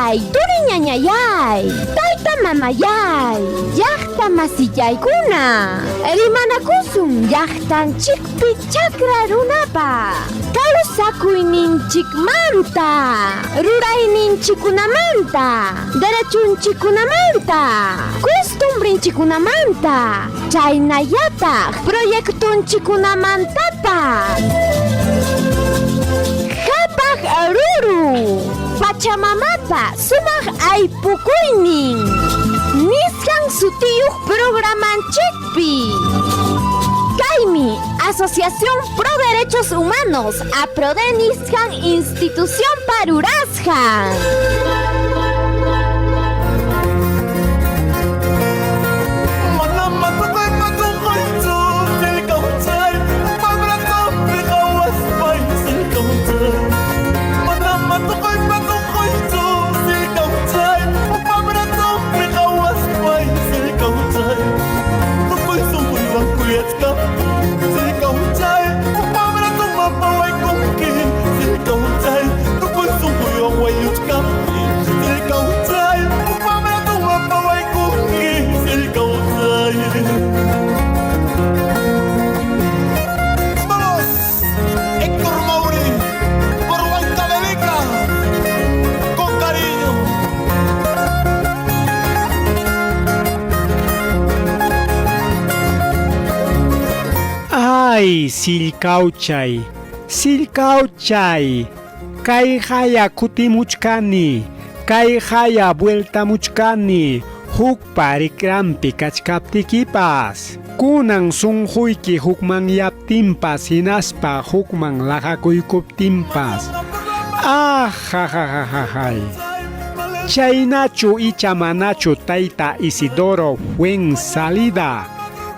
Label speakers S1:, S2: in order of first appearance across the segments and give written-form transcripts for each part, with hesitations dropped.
S1: Taytayay, turiñañayay, tayta mamayay, llaqta masillaykuna, rimanakusun llaqtanchikpi chakra runapa, kawsakuyninchikmanta, rurayninchikunamanta, derechunchikunamanta, costumbrinchikunamanta, chaynallataq proyectunchikunamantapas. Hapaq ruru, Pachamamapa sumaq aypukuynin, nisqan sutiyuq programanchikpi. Kaymi Asociación Pro Derechos Humanos, APRODE nisqan institución parurasqan.
S2: Ay, Silcauchay, kay haya kutimuchkani, kay haya vueltamuchkani, huk parikrampi kachkaptikipas, kunan sunjuyki hukman yaptimpas hinaspa hukman lajakuykuptimpas. Jajajajahay. Chaynachu ichamanachu tayta Isidoro Fuensalida.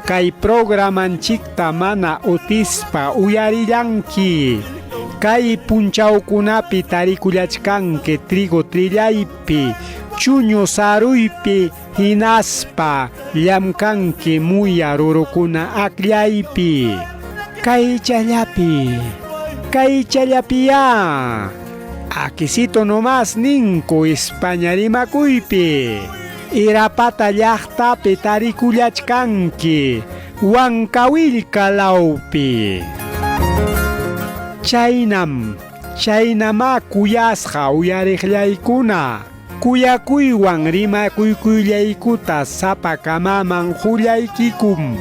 S2: Kay programanchikta mana utispa uyarillanki. Kay punchawkunapi tarikullachkanki trigo trillaypi, chuñu saruypi hinaspa llamkanki muya rurukuna aklaypi. Kay challapiya. Akisito nomás ninku España rimakuypi. Irapata llaqtapi tarikullachkanki, Huancawilca lawpi. Chaynama kuyasqa uyariqllaykuna, kuyakuywan rimakuykuyllaykuta sapakamaman hullaykikum.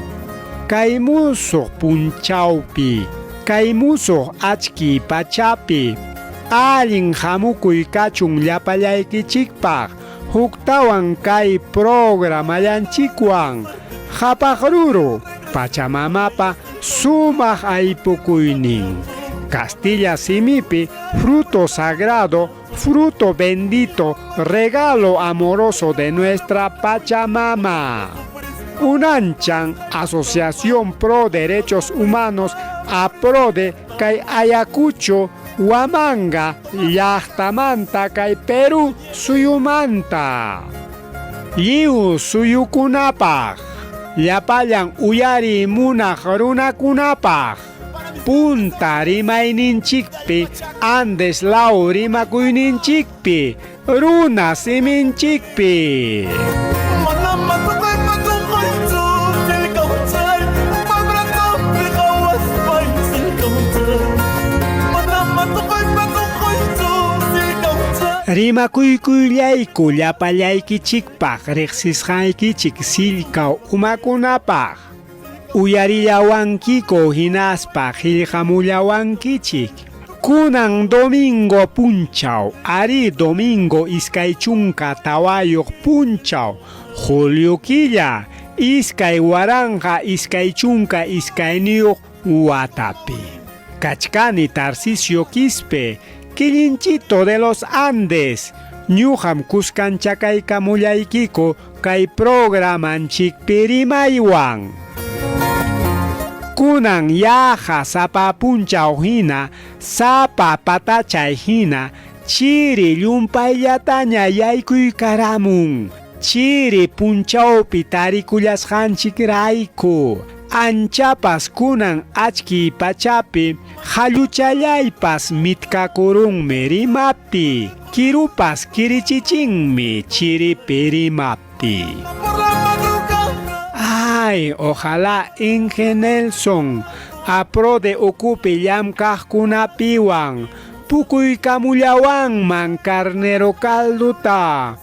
S2: Kay musuq punchawpi, kay musuq achki pachapi, allin hamukuy kachun llapallaykichikpaq, huktawan kay programallanchikwan, hapaq ruru, Pachamamapa sumaq aypukuynin. Castilla simipi, fruto sagrado, fruto bendito, regalo amoroso de nuestra Pachamama. Unanchan Asociación Pro Derechos Humanos, APRODE, kay Ayacucho, Huamanga, llaqtamanta kay Perú suyumanta. Lliw suyukunapaq, llapallan uyari munaq runakunapaq, punta rimayninchikpi, Andes law rimakuyninchikpi, runa siminchikpi. Rimakuykullayku llapallaykichikpaq riqsisqaykichik Silcau umakunapaq. Uyarillawankiku hinaspa qillqamullawankichik. Kunan domingo punchaw, ari domingo iskay chunka tawayuq punchaw, Julio killa, iskay waranja iskay chunka iskayniyuq watapi. Kachkani Tarcisio Quispe, Quilinchito de los Andes, ñuqam kuskanchakaykamullaykiku kay programanchikpi rimaywan. Kunan yaja sapa punchaw hina, sapa patachay hina, chiri llumpayllataña yaykuykaramun. Chiri punchawpi tarikullasqanchikrayku, anchapas kunan achki pachapi haluchallaypas mitkakurunmi rimapti kirupas kirichichinmi chiripi rimapti. Ay, ojalá Inge Nelson aprode ocupe llamkaqkunapiwan pukuykamullawanman carnero calduta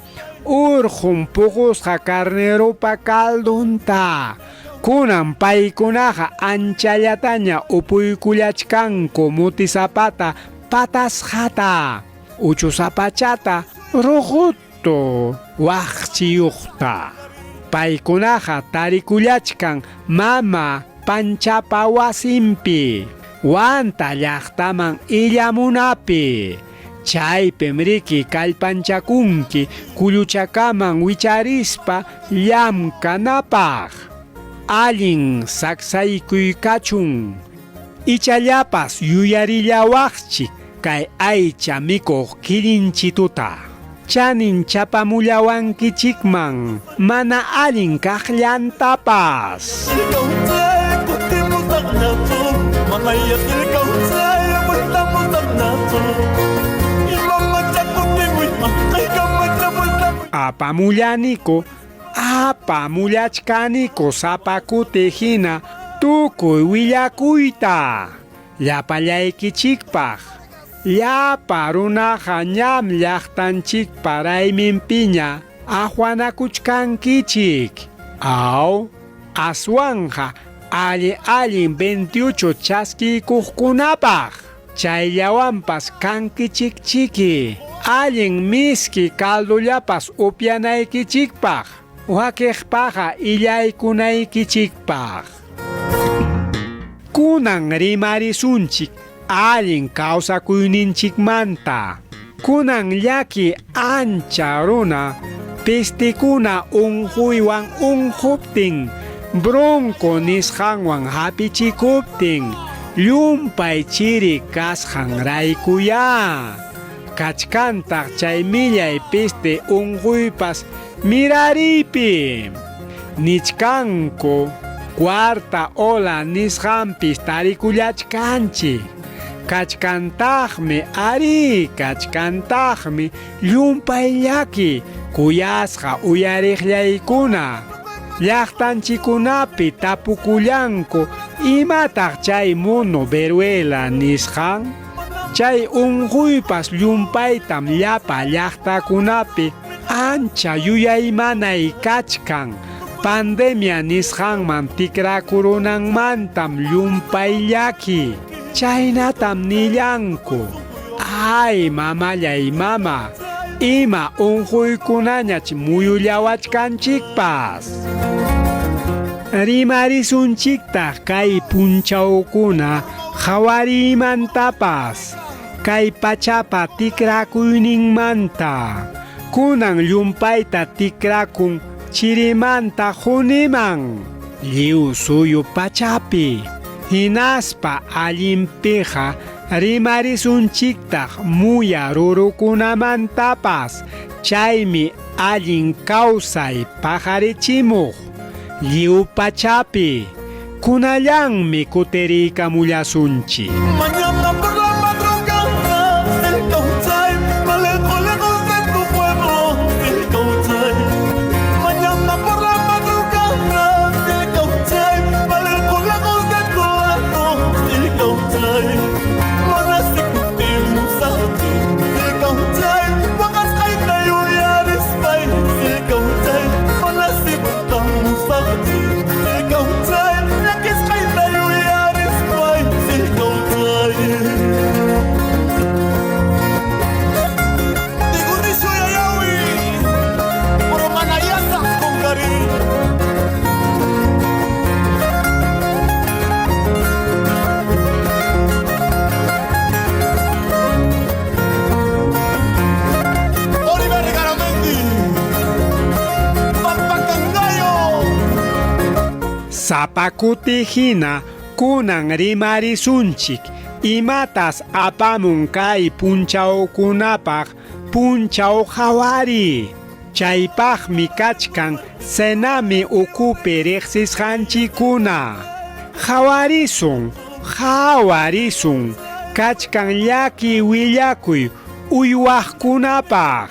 S2: urqun puqusqa carneropa caldunta kunan paykunaqa anchallataña upuykullachkanku mutisapata patasqata uchusapachata ruqutu waqchiyuqta paykunaqa tarikullachkan mama panchapa wasimpi wanta llaqtaman illamunapi chaypim riki kallpanchakunki kulluchakaman wicharispa llamkanapaq allin saksaykuykachun ichallapas yuyarillawaqchik kay aycha mikuq kirinchituta chanin chapamullawankichikman mana allin kaqllantapas. Apamullachkaniko sapakuti hina tukuy willakuyta llapallaykichikpaq llapa runaqa ñam llaqtanchikpa rayminpiña ajuanakuchkankichik aw aswanja allin 28 chaskikuqkunapaq chayllawanpas kankichikchiki allin miski caldullapas upyanaykichikpaq wakiqpaqa illaykunaykichikpaq kunan rimarisunchik allin kawsakuyninchikmanta kunan llaki ancha runa pistikuna unquywan unquptin bronco nisqanwan hapichikuptin llumpay chiri kasqan raykuya kachkantaq chay millay piste unquypas miraripi nichkanku cuarta ola nisqanpis tarikullachkanchik kachkantaqmi llumpay llaki kuyasqa uyariqllaykuna llaqtanchikunapi tapukullanku imataq chay mono Veruela nisqan chay unquypas llumpaytam llapa llaqtakunapi ancha yuyaymanay kachkan pandemia nisqanman tikrakurunanmantam llumpay llaki chaynatam nillanku ay mamallay mama ima unquykunañach muyullawachkanchikpas rimarisunchiktaq kay punchawkuna qhawarimantapas kay pachapa tikrakuyninmanta kunan llumpayta tikrakun chirimanta huniman lliw suyu pachapi hinaspa allinpiqa rimarisunchiktaq muya rurukunamantapas chaymi allin kawsay paqarichimuq lliw pachapi kunallanmi kutiriykamullasunchik.
S3: Mañana por la madrugada del Cauchay, más lejos de tu pueblo del Cauchay. Mañana por la madrugada del Cauchay, más lejos de tu lado del Cauchay. Manasi kutimos aquí del Cauchay, wakas kaita yuyaris pay del Cauchay. Manasi kutamos aquí del Cauchay, yakis kaita yuyaris pay del Cauchay. Diguniso yayawi, puro manayasa con cariño. Oliver Garamendi, Pampacangayo.
S2: Sapakuti hina kunan rimarisunchik imatas apamun kay punchawkunapaq punchaw qhawari chaypaqmi kachkan senami ukupi riqsisqanchikuna Hawarisun, kachkan llaki willakuy uywaqkunapaq.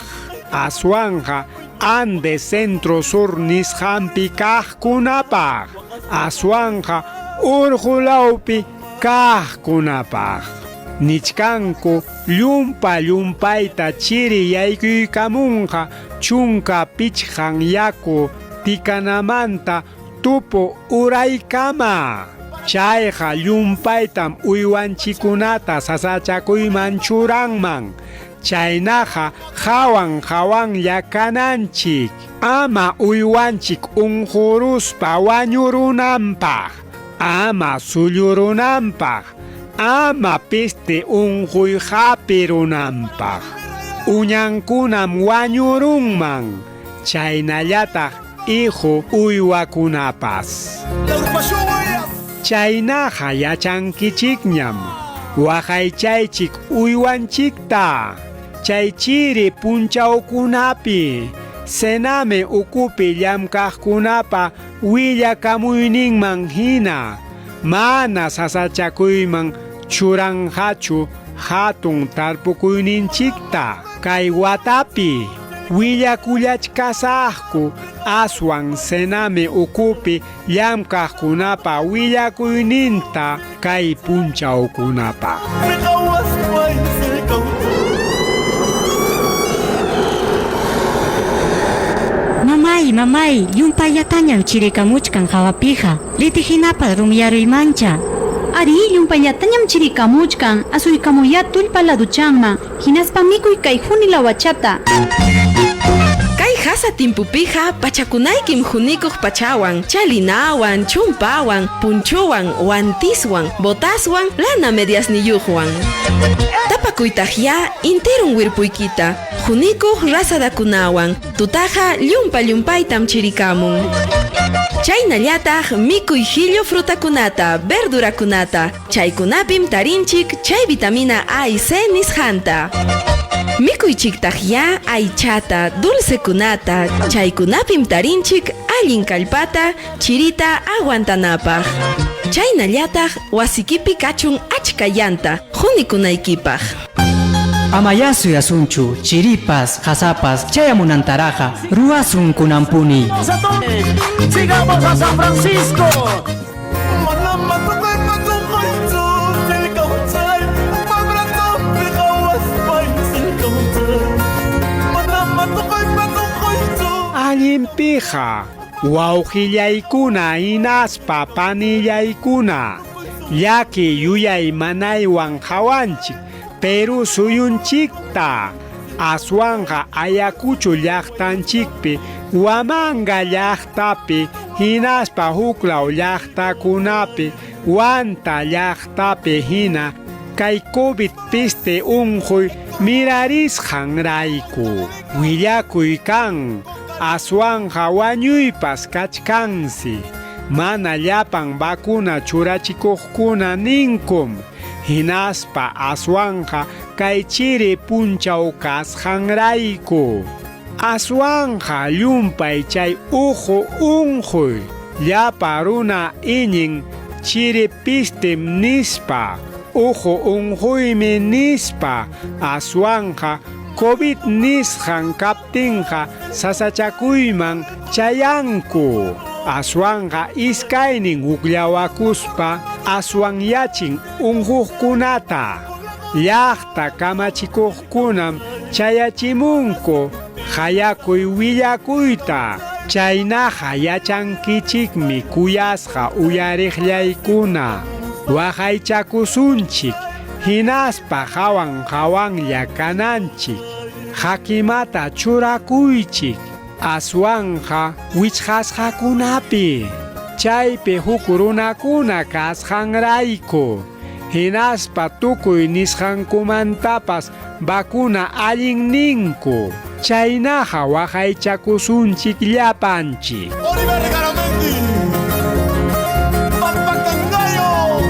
S2: Aswanja Andes Centro Sur nisqanpi kaqkunapaq. Aswanja Urqulawpi kaqkunapaq. Nichkanku llumpayta chiriyaykuykmunqa chunka pichqan yaku tikanamanta tupu uraykama. Chayqa llumpaytam uywanchikunata sasachakuyman churanman. Chaynaqa hawan yakananchik. Ama uywanchik unquruspa wañurunanpaq. Ama sullurunanpaq. Ama piste unquy hapirunanpaq. Uñankunam wañurunman. Chaynallataq hijo uywakunapas. Chaynaqa yachankichikñam. Waqaychaychik uywanchikta. Chay chiri punchawkunapi. Sename ukupi llamkaqkunapa willakamuyninman hina. Mana sasachakuyman churanqachu hatun tarpukuyninchikta. Kay watapi willakullachkasaqku aswan sename ukupi llamkaqkunapa willakuyninta kay punchawkunapa.
S4: Mamay, llumpayatañam chirikamuchkan hawapija. Litihinapa rumiyaruymancha.
S5: Ari, llumpayatañam chirikamuchkan. Asuykamuya tullpa laduchanman. Hinaspa mikuy kay hunila wachata.
S6: Kay hasa timpupija pachakunaykim hunikuq pachawan, chalinawan, chumpawan, punchuwan, wantiswan, botaswan, lana mediasniyuqwan. Tapakuytajya intirun wirpuykita, hunikuq rasadakunawan, tutaja llumpaytam chirikamun. Chaynallataq mikuy hillo frutakunata, verdurakunata, chaykunapim tarinchik chay vitamina A y C nisqanta. Mikuychiktajya aychata, dulcekunata, chaykunapim tarinchik allin kallpata, chirita aguantanapaq. Chaynallataq wasikipi kachun achka llanta, hunikunaykipaq.
S7: Amayasu yasunchu, chiripas, hasapas, chayamunantaraja, ruasun kunampuni.
S3: ¡Sigamos a San Francisco!
S2: Allimpija, wawqillaykuna hinaspa panillaykuna, llaki yuyay manaywan hawanchik, Peru suyunchikta, aswanja Ayacucho llaqtanchikpi, Huamanga llaqtapi, hinaspa huklaw llaqtakunapi, Wanta llaqtapi hina, kay COVID piste unquy mirarisqanrayku. Willakuy kan, aswanja wañuypas kachkansi, mana llapan vacuna churachikuqkuna ninkum. Hinaspa aswanja kay chiri punchaw kasqanrayku. Aswanja llumpay chay uju unquy, llapa runa iñin chiri pistim nispa, uju unquymi nispa, aswanja COVID nisqan kaptinqa sasachakuyman chayanku. Aswanja iskaynin ukllawakuspa aswanyachin unquqkunata. Llaqta kamachikuqkunam chayachimunku hayakuy willakuyta. Chaynaqa yachankichikmi kuyasqa uyariqllaykuna. Waqaychakusunchik, hinaspa hawanlla kananchik, hakimata churakuychik. Aswanja wichqasqakunapi, chaypi huk runakuna kasqanrayku, hinaspa tukuy nisqankumantapas vacuna allin ninku. Chaynaqa waqaychakusunchik llapanchik.
S3: ¡Oliver Garamendi! ¡Papacangallo!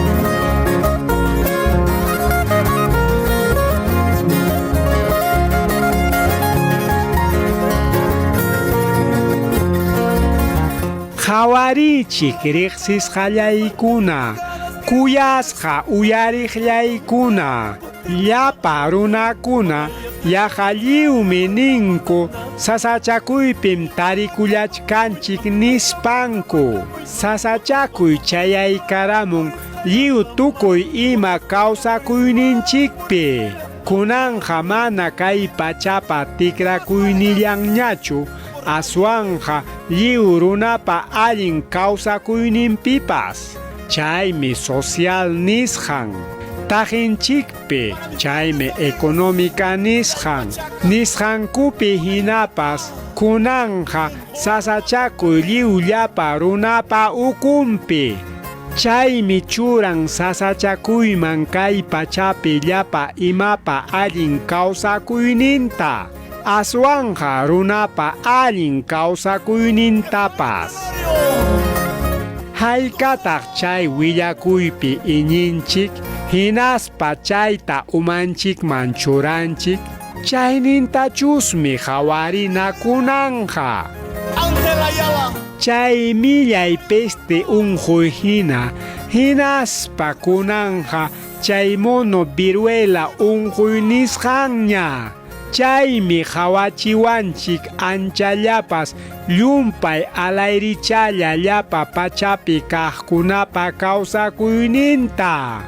S2: qawarichik riqsisqallaykuna, kuyasqa uyariqllaykuna, llapa runakuna yaqalliwmi ninku sasachakuypim tarikullachkanchik nispanku. Sasachakuy chayaykaramun lliw tukuy ima kawsakuyninchikpi. Kunanja mana kay pachapa tikrakuynillanñachu, aswanja lliw runapa allin kawsakuyninpipas. Chaymi social nisqan. Tajinchikpi chaymi económica nisqankupi hinapas kunanja sasachakuy lliw llapa runapa ukunpi. Chaymi churan sasachakuyman kay pachapi llapa imapa allin kawsakuyninta, aswanja runapa allin kawsakuynintapas. Haykataq chay willakuypi iñinchik, hinaspa chayta umanchikman churanchik, chaynintachusmi hawarinakunanja.
S3: Ángel Ayala.
S2: Chay millay peste unjuy hinaspa kunanja chay mono viruela unjuy nisqanña. Chaymi hawachiwanchik anchallapas llumpay alayrichalla llapa pachapi kaqkunapa kawsakuyninta.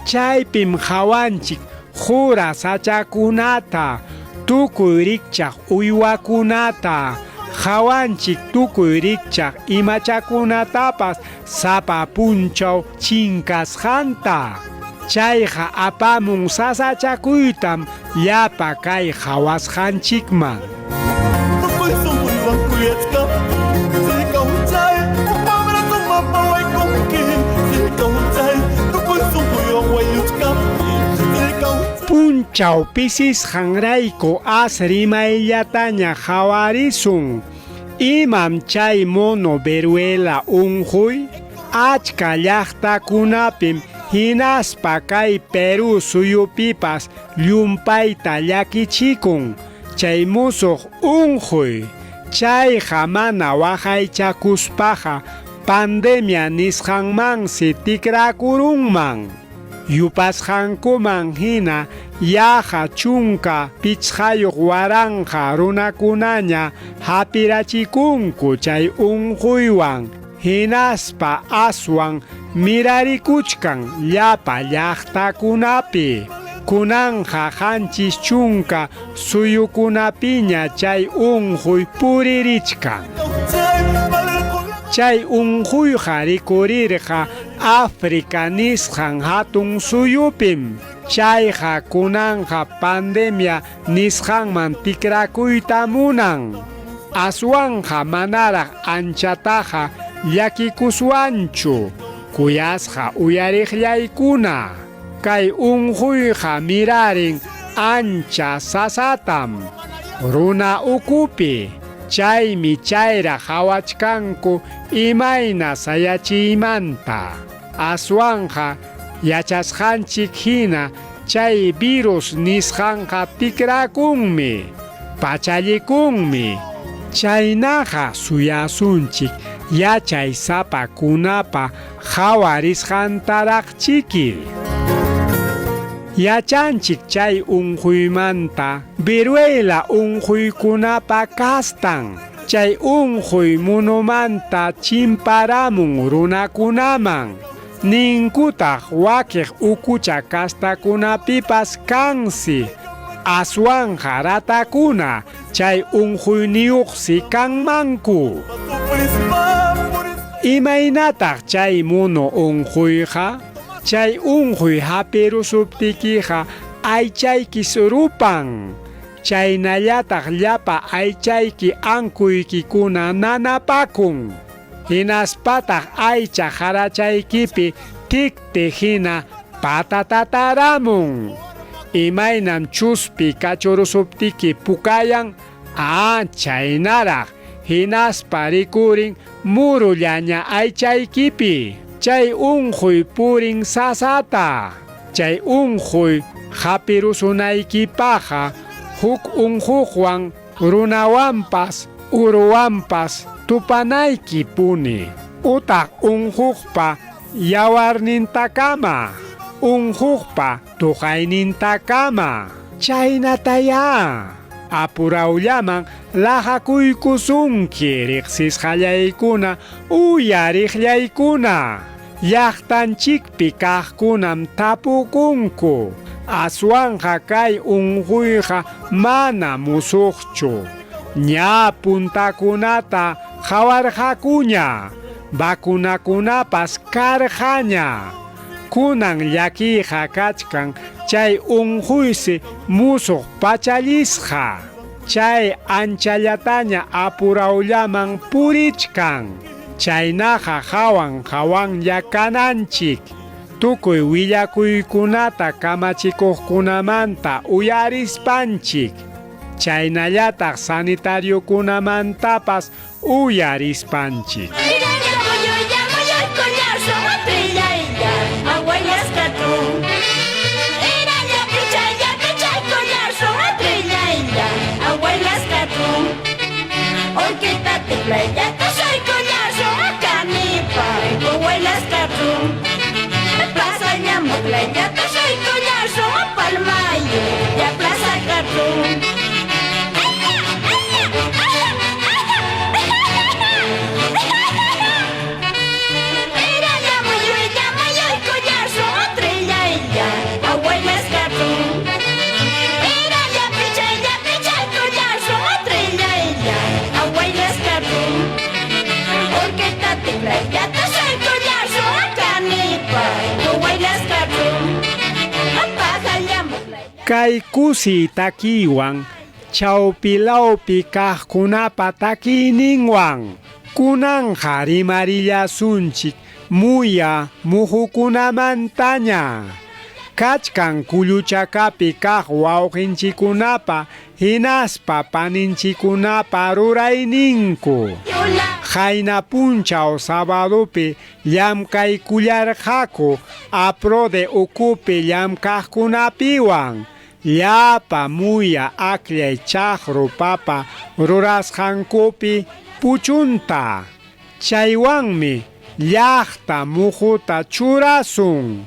S2: Chaypim hawanchik jura sachakunata, tukuy rikchaq uywakunata, hawanchik tukuy rikchaq imachakunatapas sapa punchaw chinkasqanta. Chayqa apamun sasachakuytam llapa kay hawasqanchikman.
S3: Tukuy sumuywan kuyachka, sirikawchay, upamra tumapawaykunki, sirikawchay, tukuy sumuywan wayuchka, sirikawchay.
S2: Punchaw pisisqanrayku asrimayllataña hawarisun. Imam chay mono viruela unjuy, achka llaqtakunapim hinaspa kay Perú suyupipas llumpayta llakichikun chay musuq unjuy. Chayqa mana waqaychakuspaqa pandemia nisqanmansi tikrakurunman. Yupasqankuman hina yaqa chunka pichqayuq waranja runakunaña hapirachikunku chay unjuywan. Hinaspa aswan mirarikuchkan llapa llaqtakunapi. Kunanja qanchis chunka suyukunapiña chay unjuy puririchkan. Chay unjuyqa rikurirqa África nisqan hatun suyupim. Chayqa kunanja pandemia nisqanman tikrakuyta munan. Aswanja manaraq anchataqa llakikuswanchu, kuyasqa uyariqllaykuna. Kay unjuyqa mirarin ancha sasatam, runa ukupi. Chaymi chayra hawachkanku imayna sayachiymanta. Aswanja yachasqanchik hina chay virus nisqanqa tikrakunmi, pachallikunmi. Chaynaqa suyasunchik yachay sapakunapa hawarisqantaraqchiki. Yachanchik chay unjuymanta viruela unjuykunapa kastan. Chay unjuy munumanta chimparamun runakunaman. Ninkutaq wakiq ukucha kastakunapipas kansi. Aswanja ratakuna chay unjuyniyuqsi kanmanku. Imaynataq chay mono unjuyqa? Chay unjuy hapirusuptikiqa aychayki surupan. Chaynallataq llapa aychayki ankuykikuna nanapakun. Hinaspataq aycha harachaykipi tikti hina patatataramun. Imaynam chuspi kachurusuptiki pukayan, chaynaraq hinaspa rikurin murullaña aychaykipi. Chay unjuy purin sasata. Chay unjuy hapirusunaykipaqa huk unjuqwan runawanpas uruwanpas tupanayki puni utaq unhukpa yawarnintakama unhukpa tuqaynintakama chaynataya apuraullaman laqakuykusunki riqsisqallaykuna uyariqllaykuna llaqtanchikpi kaqkunam tapukunku aswanja kay unquyqa mana musuqchu ña puntakunata qhawarqakuña vacunakunapas karqaña kunan llakiqa kachkan chay unquysi musuq pachalisqa chay anchallataña apuraullaman purichkan chaynaqa hawan kananchik tukuy willakuykunata kamachikuqkunamanta uyarispanchik chaynallataq sanitariukunamantapas uyarispanchik. Kay kusi takiwan chawpilawpi kaqkunapa takiyninwan kunanja rimarillasunchik muya muhukunamantaña kachkan kulluchakapi kaq wawqinchikunapa hinaspa paninchikunapa rurayninku hayna punchaw sabadupi llamkaykullarqaku apro de ukupi llamkaqkunapiwan llapa muya aqllay chaqru papa rurasqankupi puchunta chaywanmi llaqta muhuta churasun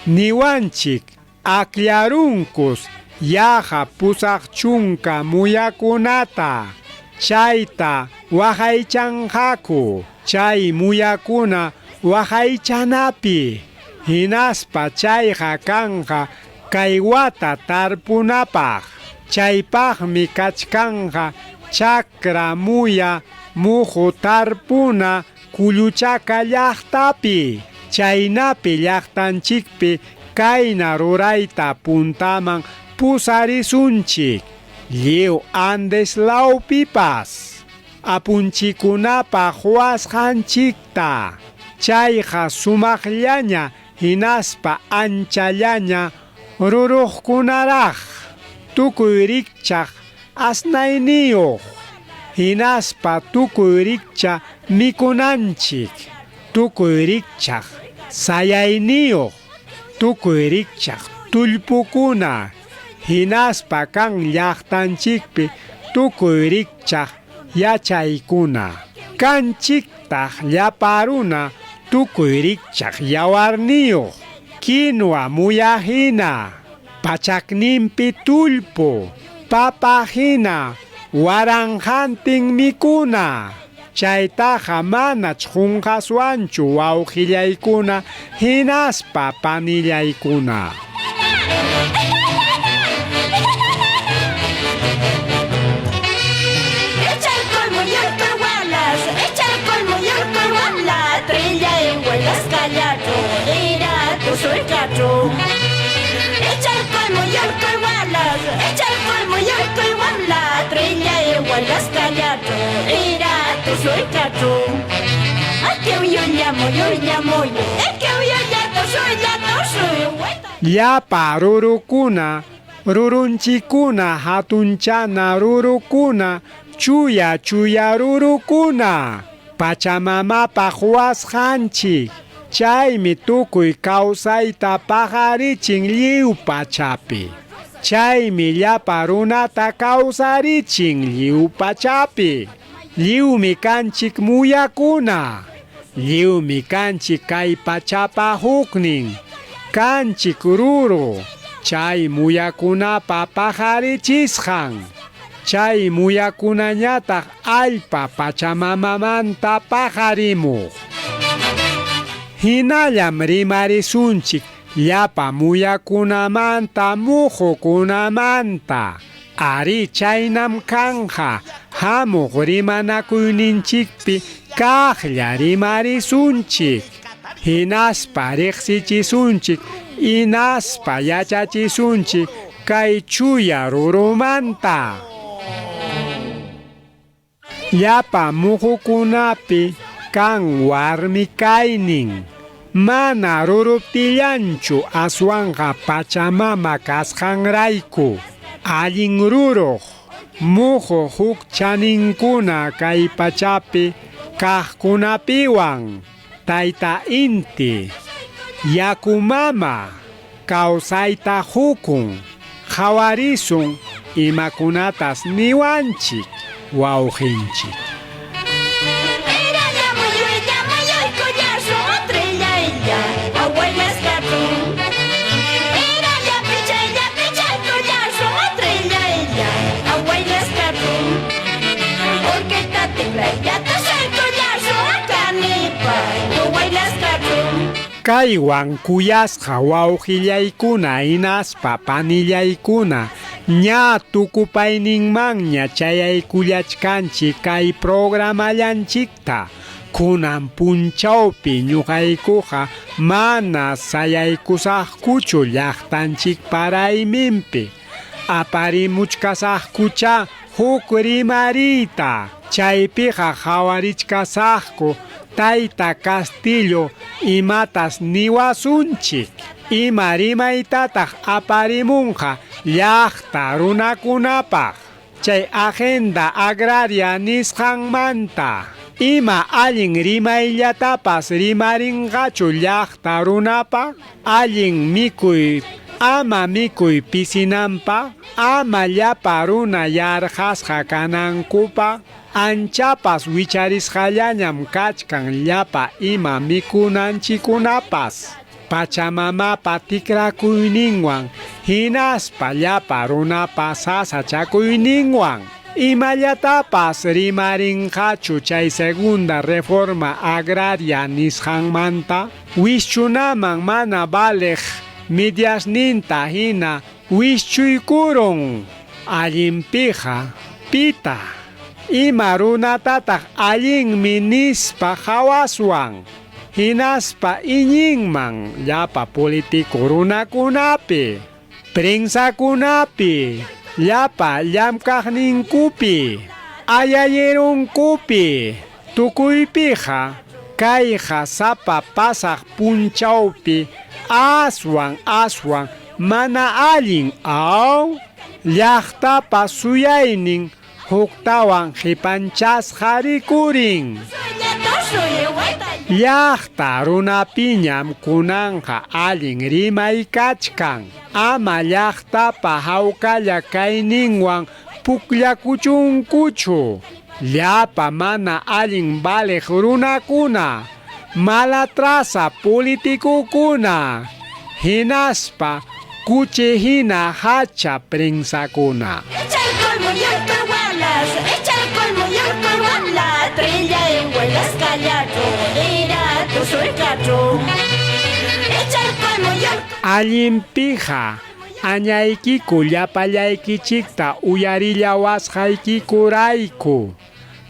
S2: niwanchik aqllarunkus yaqa pusaq chunka muyakunata chayta waqaychanqaku chay muyakuna waqaychanapi hinaspa chayqa kanqa kay wata tarpunapaq chaypaqmi kachkanqa chakra muya muhu tarpuna kulluchaka llaqtapi chaynapi llaqtanchikpi kayna rurayta puntaman pusarisunchik lliw Andeslawpipas apunchikunapa huasqanchikta chayqa sumaqllaña hinaspa anchallaña ruruqkunaraq tukuy rikchaq asnayniyuq hinaspa tukuy rikcha mikunanchik tukuy rikchaq sayayniyuq tukuy rikchaq tullpukuna hinaspa kan llaqtanchikpi tukuy rikchaq yachaykuna kanchiktaq llaparuna tukuy rikchaq yawarniyuq kinwa muyahina pachakninpi tullpu papahina waranjantin mikuna chaytaqa manach qunqaswanchu wawqillaykuna hinaspa panillaykuna.
S8: Echa el colmo y el colgualas, echa el colmo y el colguala, trilla y huelas callato, ira tu soy cacho. A que yo llamo, es que yo ya to soy,
S2: Llapa rurukuna, rurunchikuna hatunchana rurukuna, chuya rurukuna, pachamamapa huasqanchik. Chaymi tukuy kawsayta pajarichin lliw pachapi. Chaymi llapa runata kawsarichin lliw pachapi. lliwmi kanchik muyakuna. Lliwmi kanchik kay pachapa huknin. Kanchik ruru. Chay muyakunapa pajarichisqan. Chay muyakunañataq allpa pachamamamanta pajarimuq. Hinallam rimarisunchik llapa muyakunamanta muhukunamanta. Ari chaynam kanja hamuq rimanakuyninchikpi kaqlla rimarisunchik. Hinaspa riqsichisunchik inaspa yachachisunchik kay chuya rurumanta. Llapa muhukunapi kan warmi kaynin. Mana ruruptillanchu aswanja pachamama kasqanrayku. Allin ruruq muhu huk chaninkuna kay pachapi kaqkunapiwan. Tayta inti, yakumama, kawsayta hukun, qhawarisun imakunatas niwanchik wawqinchik. Kaywan kuyasqa wawqillaykuna inaspa panillaykuna ña tukupayninmanña chayaykullachkanchik kay programallanchikta. Kunan punchawpi ñuqaykuqa mana sayaykusaqkuchu llaqtanchik parayminpi. Aparimuchkasaqkucha huk rimarita. Chaypiqa qhawarichkasaqku Tayta Castillo imatas niwasunchik. Ima rimaytataq aparimunqa llaqta runakunapaq. Chay agenda agraria nisqanmanta. Ima allin rimayllatapas rimarinqachu llaqta runapaq. Allin mikuy ama mikuy pisinanpaq. Ama llapa runa yarqasqa kanankupaq. Anchapas wicharisqallañam kachkan llapa ima mikunanchikunapas. Pachamamapa tikrakuyninwan hinaspa llapa runapa sasachakuyninwan. Imallatapas rimarinqachu chay segunda reforma agraria nisqanmanta. Wishchunaman mana baleq midyasninta hina wishchuykurun. Allinpiqa pita. Ima runatataq allinmi nispa hawaswan. Hinaspa iñinman llapa politiko runakunapi. Prensakunapi. Llapa llamkaqninkupi. Ayayirunkupi. Tukuypiqa kayqa sapa pasaq punchawpi aswan mana allin aw llaqtapa suyaynin huktawan hipanchasqa rikurin. Llaqta runapiñam kunanqa allin rimay kachkan. Ama llaqtapa hawkalla kayninwan pukllakuchunkuchu. Llapa mana allin baleq runakuna. Malatrasa politikukuna. Hinaspa kuchihina hacha prensakuna.
S8: Echa el colmo y el colmo la trilla en huelas callacho, era tu soy cacho. Echa el colmo y el
S2: Allinpiqa añaykiku llapallaykichikta uyarillawasqaykikurayku.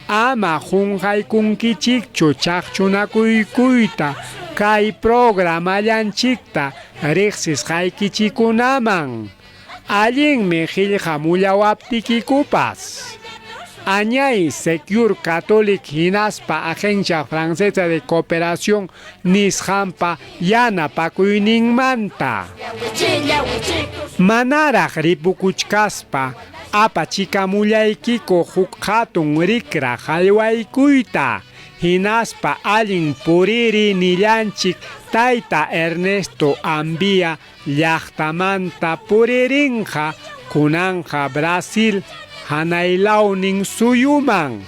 S2: Ama qunqaykunkichikchu chaqchunakuykuyta kay programallanchikta riqsisqaykichikunaman. Allinmi qillqamuyawaptikikupas. Añay Secure Catholic hinaspa Agencia Francesa de Cooperación nisqanpa yanapakuyninmanta. Manaraq ripukuchkaspa apachikamullaykiko huk hatun rikra hallwaykuyta. Hinaspa allin puriri nillanchik Tayta Ernesto Ambia llaqtamanta puririnqa kunanqa Brasil hanaylawnin suyuman.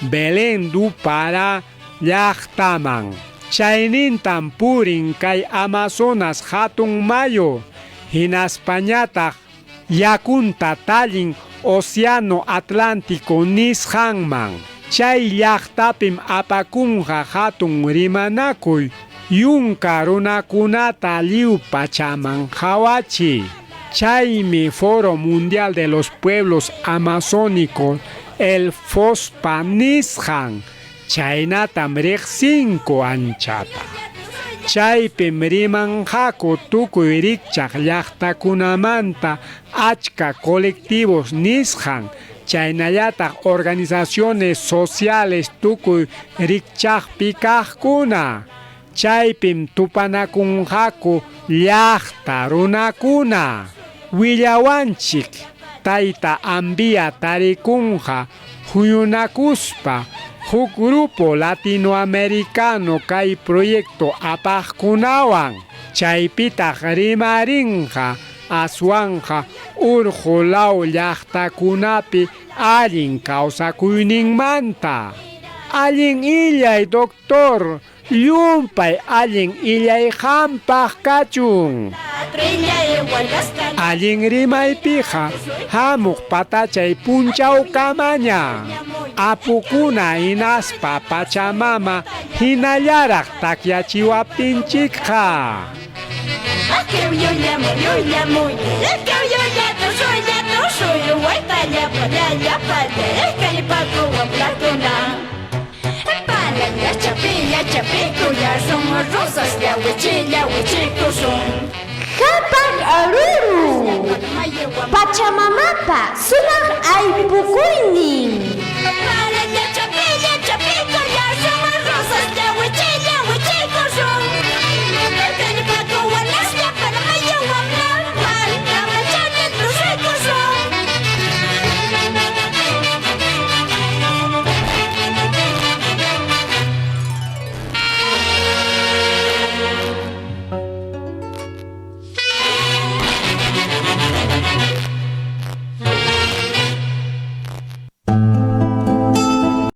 S2: Belén du para llaqtaman. Chaynintam purin kay Amazonas hatun mayo. Hinaspañataq yakunta tallin Océano Atlántico nisqanman. Chay llaqtapim apakunqa hatun rimanakuy. Yunka runakunata liw pachaman hawachi. Chaymi Foro Mundial de los Pueblos Amazónicos el FOSPA nisqan. Chaynatam riqsinku anchata. Chaypim rimanqaku tukuy rikchaq llaqtakunamanta achka colectivos nisqan. Chaynallataq organizaciones sociales tukuy rikchaqpi kaqkuna. Chaypim tupanakunqaku llaqta runakuna. Willawanchik tayta Ambia tarikunqa huyunakuspa huk grupo latinoamericano kay proyecto apaqkunawan. Chaypitaq rimarinqa aswanqa urqu law llaqtakunapi allin kawsakuyninmanta. Allin illay doctor, llumpay allin illay hampaq kachun. Allin rimaypiqa hamuq patachay punchawkamaña. Apukuna hinaspa Pachamama hinallaraq takyachiwaptinchikqa.
S1: Hapak aruru Pachamamapa sumaq aypukuynin.
S8: Para ya chapilla, chapico, ya somos rosas, ya huichi, corazón.